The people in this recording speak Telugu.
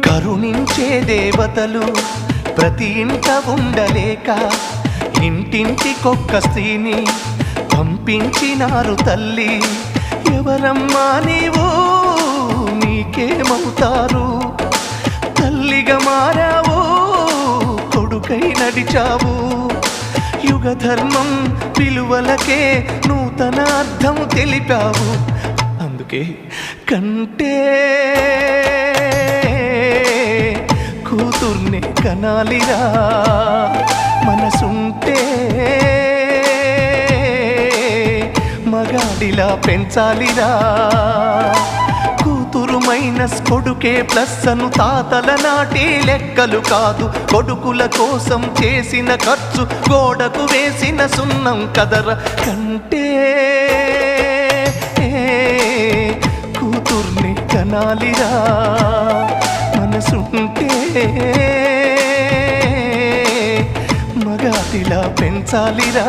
కరుణించే దేవతలు ప్రతి ఇంట ఉండలేక ఇంటింటికొక్క స్త్రీని పంపించినారు తల్లి. ఎవరమ్మా నీవు, నీకేమవుతారు? తల్లిగా మారావు, కొడుకై నడిచావు. యుగ ధర్మం విలువలకే నూతన అర్థం తెలిపావు. అందుకే కంటే కూతుర్ని కనాలిరా, మనసుంటే మగాడిలా పెంచాలిరా. కూతురు మైనస్ కొడుకే ప్లస్ అను తాతల నాటి లెక్కలు కాదు. కొడుకుల కోసం చేసిన ఖర్చు గోడకు వేసిన సున్నం కదర. కంటే కూతుర్ని కనాలిరా, మనసుంటే మగాడిలా పెంచాలిరా.